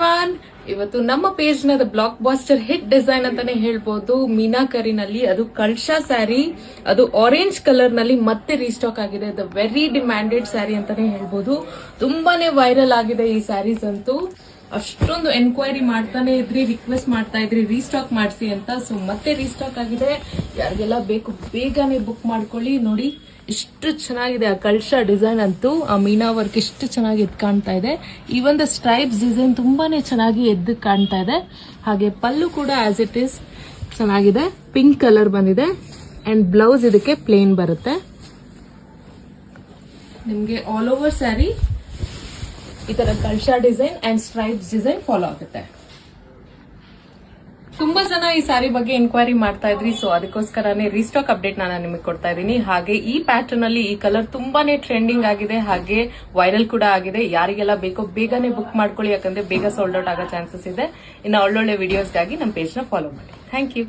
Everyone, ಇವತ್ತು ನಮ್ಮ page ನ ಬ್ಲಾಕ್ ಬಾಸ್ಟರ್ ಹಿಟ್ ಡಿಸೈನ್ ಅಂತಾನೆ ಹೇಳ್ಬೋದು. ಮೀನಾಕರಿನಲ್ಲಿ ಅದು ಕಳ್ಶಾ ಸ್ಯಾರಿ, ಅದು ಆರೆಂಜ್ ಕಲರ್ ನಲ್ಲಿ ಮತ್ತೆ ರೀಸ್ಟಾಕ್ ಆಗಿದೆ. ದ ವೆರಿ ಡಿಮ್ಯಾಂಡೆಡ್ ಸ್ಯಾರಿ ಅಂತಾನೆ ಹೇಳ್ಬೋದು. ತುಂಬಾನೇ ವೈರಲ್ ಆಗಿದೆ ಈ ಸ್ಯಾರೀಸ್ ಅಂತೂ. ಅಷ್ಟೊಂದು ಎನ್ಕ್ವೈರಿ ಮಾಡ್ತಾನೆ ಇದ್ರಿ, ರಿಕ್ವೆಸ್ಟ್ ಮಾಡ್ತಾ ಇದ್ರಿ ರೀಸ್ಟಾಕ್ ಮಾಡಿಸಿ ಅಂತ. ಸೊ ಮತ್ತೆ ರೀಸ್ಟಾಕ್ ಆಗಿದೆ. ಯಾರಿಗೆಲ್ಲ ಬೇಕು ಬೇಗನೆ ಬುಕ್ ಮಾಡ್ಕೊಳ್ಳಿ. ನೋಡಿ ಇಷ್ಟು ಚೆನ್ನಾಗಿದೆ ಆ ಕಳ್ಶಾ ಡಿಸೈನ್ ಅಂತೂ. ಆ ಮೀನಾ ವರ್ಕ್ ಇಷ್ಟು ಚೆನ್ನಾಗಿ ಎದ್ದು ಕಾಣ್ತಾ ಇದೆ. ಈ ಒಂದು ಸ್ಟ್ರೈಪ್ಸ್ ಡಿಸೈನ್ ತುಂಬಾನೇ ಚೆನ್ನಾಗಿ ಎದ್ದು ಕಾಣ್ತಾ ಇದೆ. ಹಾಗೆ ಪಲ್ಲು ಕೂಡ ಆಸ್ ಇಟ್ ಈಸ್ ಚೆನ್ನಾಗಿದೆ, ಪಿಂಕ್ ಕಲರ್ ಬಂದಿದೆ. ಅಂಡ್ ಬ್ಲೌಸ್ ಇದಕ್ಕೆ ಪ್ಲೇನ್ ಬರುತ್ತೆ. ನಿಮ್ಗೆ ಆಲ್ ಓವರ್ ಸ್ಯಾರಿ ಈ ತರ ಕಳ್ಶಾ design and stripes design follow ಆಗುತ್ತೆ. ತುಂಬಾ ಜನ ಈ ಸ್ಯಾರಿ ಬಗ್ಗೆ ಎನ್ಕ್ವೈರಿ ಮಾಡ್ತಾ ಇದ್ರಿ, ಸೊ ಅದಕ್ಕೋಸ್ಕರನೇ ರೀಸ್ಟಾಕ್ ಅಪ್ಡೇಟ್ ನಾನು ನಿಮಗೆ ಕೊಡ್ತಾ ಇದ್ದೀನಿ. ಹಾಗೆ ಈ ಪ್ಯಾಟರ್ನ್ ಅಲ್ಲಿ ಈ ಕಲರ್ ತುಂಬಾನೇ ಟ್ರೆಂಡಿಂಗ್ ಆಗಿದೆ, ಹಾಗೆ ವೈರಲ್ ಕೂಡ ಆಗಿದೆ. ಯಾರಿಗೆಲ್ಲ ಬೇಕೋ ಬೇಗನೆ ಬುಕ್ ಮಾಡ್ಕೊಳ್ಳಿ, ಯಾಕಂದ್ರೆ ಬೇಗ ಸೋಲ್ಡ್ ಔಟ್ ಆಗೋ ಚಾನ್ಸಸ್ ಇದೆ. ಇನ್ನು ಒಳ್ಳೊಳ್ಳೆ ವಿಡಿಯೋಸ್ಗಾಗಿ ನಮ್ಮ ಪೇಜ್ ನ ಫಾಲೋ ಮಾಡಿ. Thank you.